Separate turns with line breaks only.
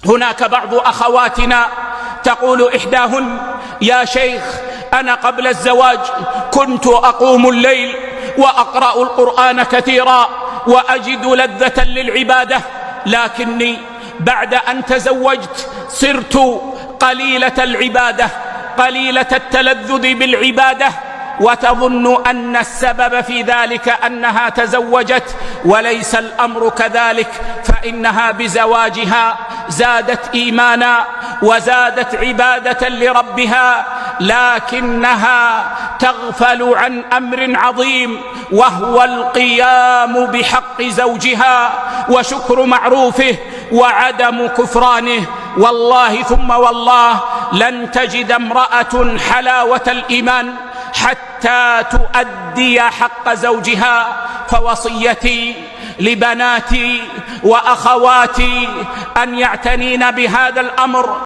هناك بعض أخواتنا تقول إحداهن: يا شيخ، أنا قبل الزواج كنت أقوم الليل وأقرأ القرآن كثيرا وأجد لذة للعبادة، لكني بعد أن تزوجت صرت قليلة العبادة، قليلة التلذذ بالعبادة، وتظن أن السبب في ذلك أنها تزوجت، وليس الأمر كذلك، فإنها بزواجها زادت إيمانا وزادت عبادة لربها، لكنها تغفل عن أمر عظيم، وهو القيام بحق زوجها وشكر معروفه وعدم كفرانه. والله ثم والله لن تجد امرأة حلاوة الإيمان حتى تؤدي حق زوجها. فوصيتي لبناتي وأخواتي أن يعتنين بهذا الأمر.